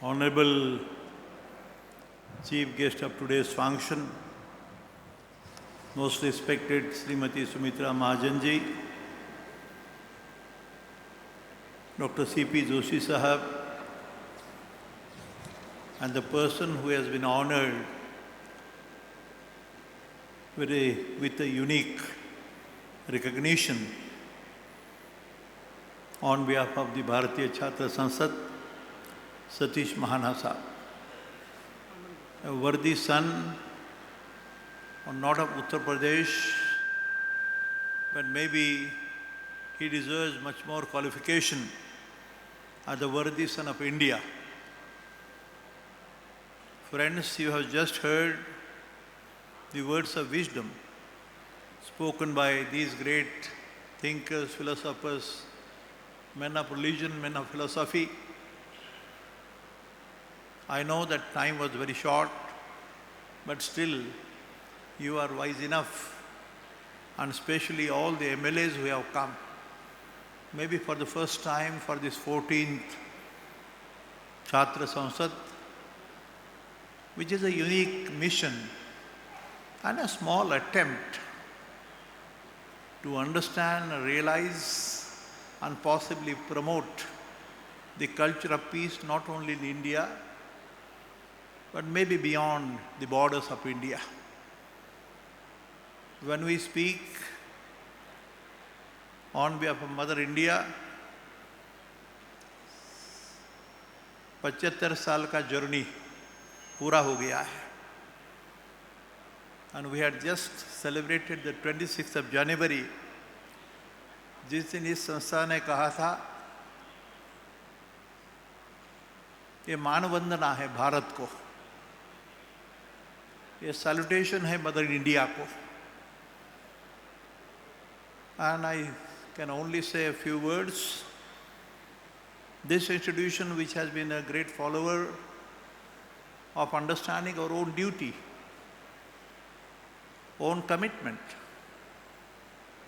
Honorable Chief Guest of today's function, most respected Srimati Sumitra Mahajanji, Dr. C.P. Joshi Sahab, and the person who has been honored with a unique recognition on behalf of the Bharatiya Chhatra Sansad, Satish Mahana Sahab, a worthy son, not of Uttar Pradesh, but maybe he deserves much more qualification as the worthy son of India. Friends, you have just heard the words of wisdom spoken by these great thinkers, philosophers, men of religion, men of philosophy. I know that time was very short, but still you are wise enough, and especially all the MLAs who have come, maybe for the first time for this 14th Chhatra Sansad, which is a unique mission and a small attempt to understand, realize, and possibly promote the culture of peace not only in India, but maybe beyond the borders of India. When we speak on behalf of Mother India, 75 साल का journey पूरा हो गया है, and we had just celebrated the 26th of January, जिस दिन इस संस्था ने कहा था ये मानवंदना है भारत को, ये सैल्यूटेशन है मदर इंडिया को. And I can only say a few words. This institution, which has been a great follower of understanding our own duty, own commitment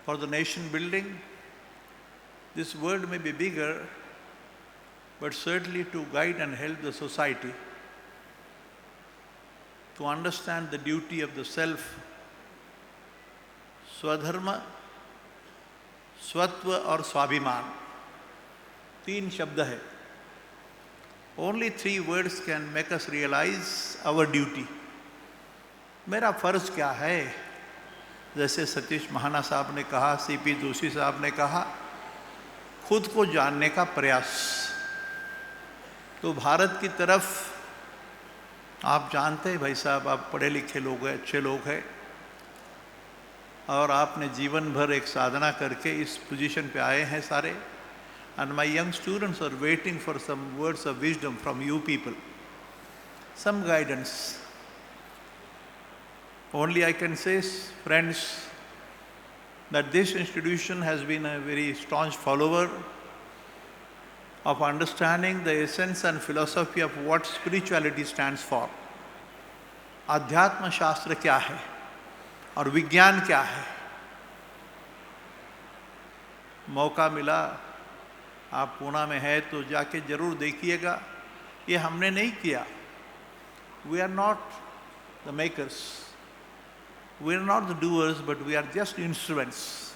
for the nation building, this world may be bigger, but certainly to guide and help the society to understand the duty of the self, Swadharma, स्वत्व और स्वाभिमान, 3 शब्द है. Only 3 words can make us realize our duty. मेरा फर्ज क्या है? जैसे सतीश महाना साहब ने कहा, सीपी जोशी साहब ने कहा, खुद को जानने का प्रयास. तो भारत की तरफ आप जानते हैं भाई साहब, आप पढ़े लिखे लोग हैं, अच्छे लोग हैं, और आपने जीवन भर एक साधना करके इस पोजीशन पे आए हैं सारे. And my young students are waiting for some words of wisdom from you people, some guidance. Only I can say, friends, that this institution has been a very staunch follower of understanding the essence and philosophy of what spirituality stands for. अध्यात्म शास्त्र क्या है और विज्ञान क्या है. मौका मिला, आप पूना में है तो जाके जरूर देखिएगा. ये हमने नहीं किया. We are not the makers, we are not the doers, but we are just instruments.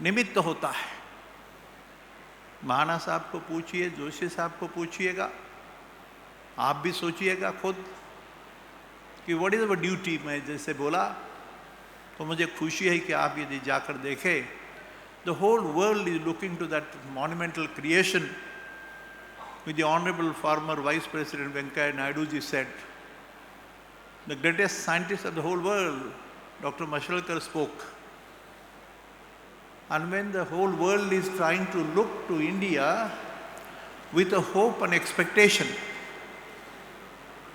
निमित्त होता है. महाना साहब को पूछिए, जोशी साहब को पूछिएगा, आप भी सोचिएगा खुद कि what is our duty. मैं जैसे बोला तो मुझे खुशी है कि आप यदि जाकर देखें, the whole world is looking to that monumental creation which the Honorable former Vice President Venkaiah Naidu ji said. The greatest scientist of the whole world, Dr. Mashalkar, spoke. And when the whole world is trying to look to India with a hope and expectation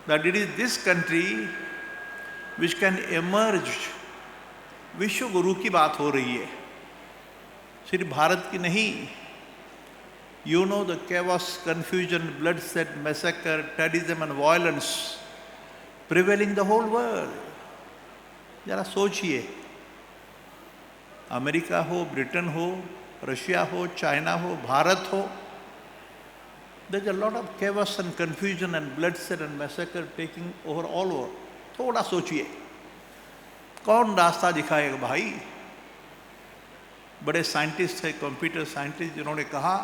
that it is this country which can emerge, विश्व गुरु की बात हो रही है, सिर्फ भारत की नहीं. You know the chaos, confusion, bloodshed, massacre, terrorism and violence prevailing the whole world. जरा सोचिए, अमेरिका हो, ब्रिटेन हो, रशिया हो, चाइना हो, भारत हो, There's a lot of chaos and confusion and bloodshed and massacre taking over all over. थोड़ा सोचिए, कौन रास्ता दिखाएगा भाई? बड़े साइंटिस्ट है, कंप्यूटर साइंटिस्ट, जिन्होंने कहा,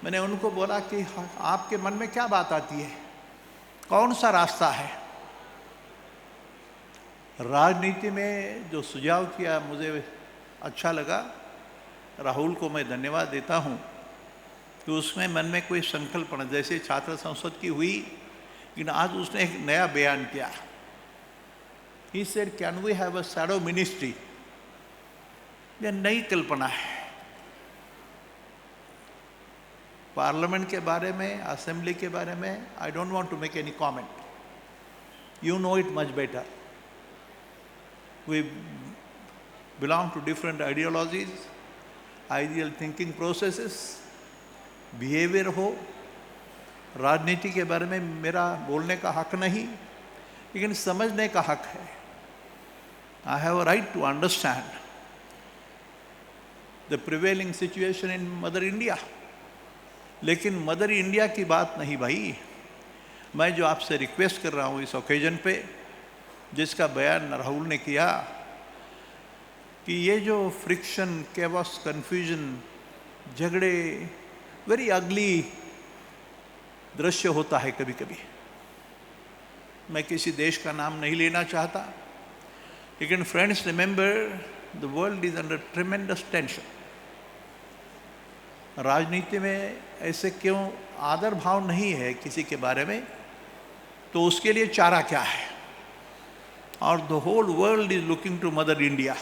मैंने उनको बोला कि आपके मन में क्या बात आती है, कौन सा रास्ता है? राजनीति में जो सुझाव किया मुझे अच्छा लगा, राहुल को मैं धन्यवाद देता हूँ कि उसमें मन में कोई संकल्पना, जैसे छात्र संसद की हुई, लेकिन आज उसने एक नया बयान किया. He said, can we have a shadow ministry? यह नई कल्पना है. पार्लियामेंट के बारे में, असेंबली के बारे में, I don't want to make any comment. You know it much better. We belong to different ideologies, ideal thinking processes, behavior हो. राजनीति के बारे में मेरा बोलने का हक नहीं, लेकिन समझने का हक है. I have a right to understand the prevailing situation in Mother India. लेकिन मदर इंडिया की बात नहीं भाई. मैं जो आपसे रिक्वेस्ट कर रहा हूँ इस ओकेजन पे, जिसका बयान राहुल ने किया, कि ये जो फ्रिक्शन, केवस, कन्फ्यूजन, झगड़े, वेरी अगली दृश्य होता है कभी कभी. मैं किसी देश का नाम नहीं लेना चाहता, लेकिन friends, remember, the world is under ट्रेमेंडस tension. राजनीति में ऐसे क्यों आदर भाव नहीं है किसी के बारे में, तो उसके लिए चारा क्या है? और the whole world is looking to mother India.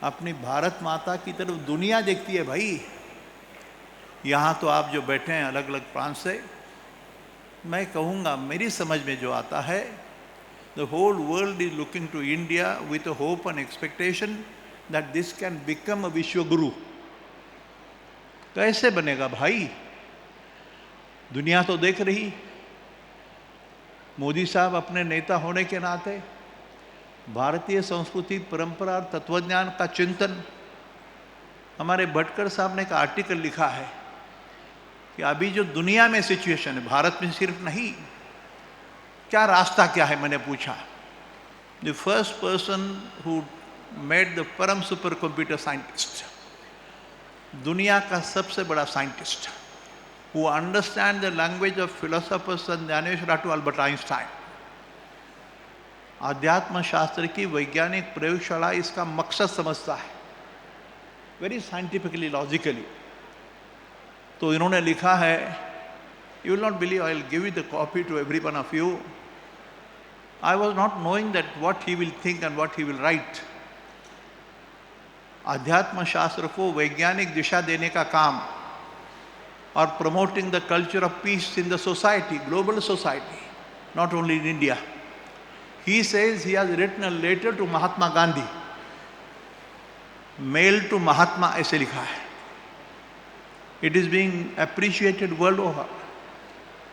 अपनी भारत माता की तरफ दुनिया देखती है भाई. यहाँ तो आप जो बैठे हैं अलग अलग प्रांत से, मैं कहूँगा मेरी समझ में जो आता है, the whole world is looking to India with a hope and expectation that this can become a Vishwa Guru. कैसे बनेगा भाई? दुनिया तो देख रही. मोदी साहब अपने नेता होने के नाते भारतीय संस्कृति, परंपरा और तत्वज्ञान का चिंतन, हमारे भटकर साहब ने एक आर्टिकल लिखा है कि अभी जो दुनिया में सिचुएशन है, भारत में सिर्फ नहीं, क्या रास्ता क्या है, मैंने पूछा. The first person who made the Param super computer scientist, दुनिया का सबसे बड़ा scientist, who understand the language of philosophers and Dnyaneshwar to Albert Einstein. आध्यात्म शास्त्र की वैज्ञानिक प्रयोगशाला इसका मकसद समझता है, वेरी साइंटिफिकली, लॉजिकली. तो इन्होंने लिखा है, you will not believe, I will give you the copy to every one of you. I was not knowing that what he will think and what he will write. आध्यात्म शास्त्र को वैज्ञानिक दिशा देने का काम और promoting the culture of peace in the society, global society, not only in India. He says he has written a letter to Mahatma Gandhi, mail to Mahatma, ऐसे लिखा है. It is being appreciated world over.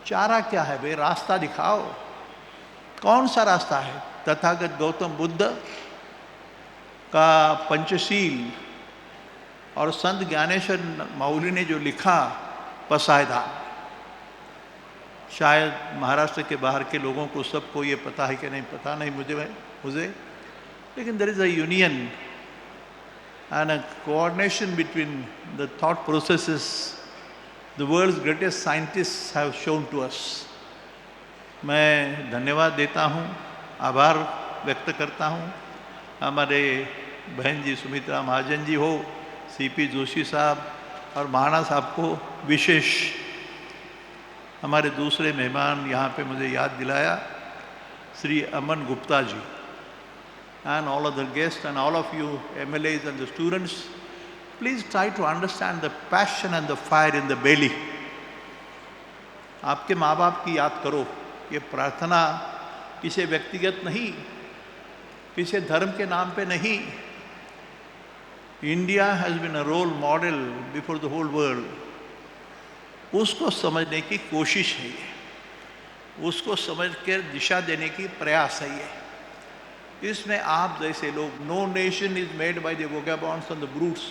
चारा क्या है भाई? रास्ता दिखाओ. कौन सा रास्ता है? तथागत गौतम बुद्ध का पंचशील और संत ज्ञानेश्वर माउली ने जो लिखा पसायदान, शायद महाराष्ट्र के बाहर के लोगों को सबको ये पता है कि नहीं, पता नहीं मुझे, लेकिन there is a union and a coordination between the thought processes the world's greatest scientists have shown to us. मैं धन्यवाद देता हूँ, आभार व्यक्त करता हूँ हमारे बहन जी सुमित्रा महाजन जी हो, सीपी जोशी साहब और महाना साहब को विशेष. हमारे दूसरे मेहमान यहाँ पे मुझे याद दिलाया, Shri Aman Gupta ji, and all of the guests and all of you MLAs and the students, please try to understand the passion and the fire in the belly. आपके माँ बाप की याद करो. ये प्रार्थना किसी व्यक्तिगत नहीं, किसी धर्म के नाम पे नहीं. India has been a role model before the whole world. उसको समझने की कोशिश है ये, उसको समझ कर दिशा देने की प्रयास है ये. इसमें आप जैसे लोग, no nation is made by the vagabonds on the brutes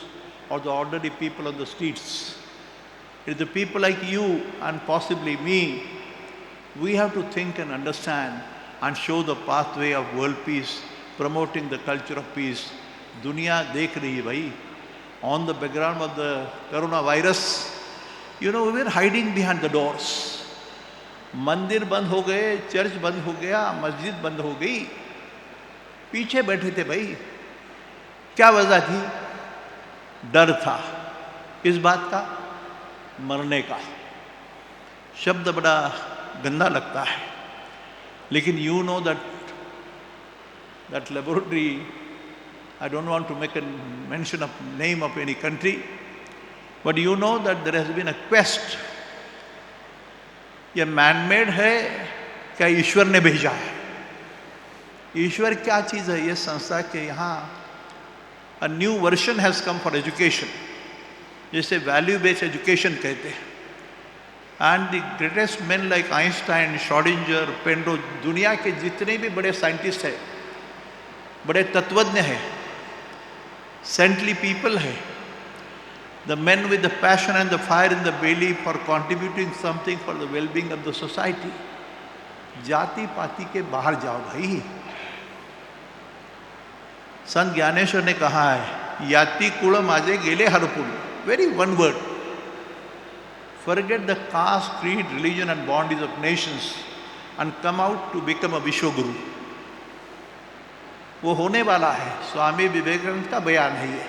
और the ordinary people on the streets. It's the people like you and possibly me, we have to think and understand and show the pathway of world peace, promoting the culture of peace. दुनिया देख रही है भाई. On the background of the coronavirus, we were hiding behind the doors. मंदिर बंद हो गए, church बंद हो गया, मस्जिद बंद हो गई, पीछे बैठे थे भाई. क्या वजह थी? डर था. किस बात का? मरने का. शब्द बड़ा गंदा लगता है, लेकिन you know that laboratory, I don't want to make a mention of name of any country, but you know that there has been a quest. ये मैन-मेड है क्या ईश्वर ने भेजा है? ईश्वर क्या चीज़ है? ये संस्था के यहाँ a new version has come for education, जिसे वैल्यू बेस्ड एजुकेशन कहते हैं. And the greatest man like Einstein, Schrodinger, Penrose, दुनिया के जितने भी बड़े साइंटिस्ट हैं, बड़े तत्वज्ञ हैं, सेंटली पीपल है, the men with the passion and the fire in the belly for contributing something for the well-being of the society. जाति पाति के बाहर जाओ भाई. संत ज्ञानेश्वर ने कहा है, याति कुळ माझे गेले हरपून. Very one word. Forget the caste, creed, religion and boundaries of nations and come out to become a Vishwa Guru. वो होने वाला है. स्वामी विवेकानंद का बयान है ये.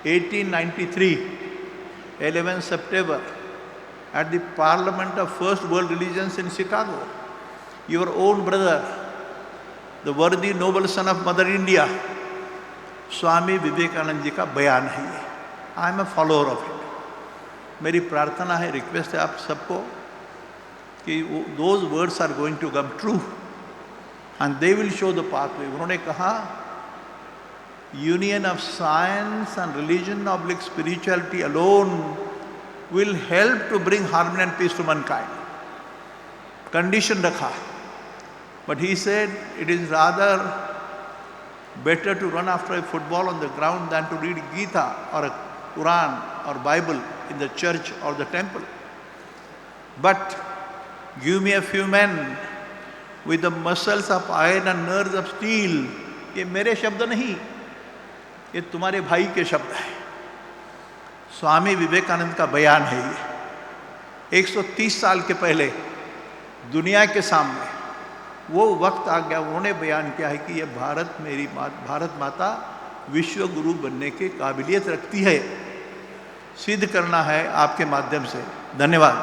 1893, 11 September, at the Parliament of First World Religions in Chicago, your own brother, the worthy noble son of Mother India, Swami Vivekananda ji का बयान है ये. I am a follower of it. मेरी प्रार्थना है, रिक्वेस्ट है आप सबको कि those words are going to come true and they will show the pathway. उन्होंने कहा, union of science and religion oblique spirituality alone will help to bring harmony and peace to mankind. Condition rakha. But he said it is rather better to run after a football on the ground than to read Gita or a Quran or Bible in the church or the temple. But give me a few men with the muscles of iron and nerves of steel. ये मेरे शब्द नहीं, ये तुम्हारे भाई के शब्द है. स्वामी विवेकानंद का बयान है ये. 130 साल के पहले दुनिया के सामने वो वक्त आ गया. उन्होंने बयान किया है कि ये भारत माता विश्व गुरु बनने की काबिलियत रखती है. सिद्ध करना है आपके माध्यम से. धन्यवाद.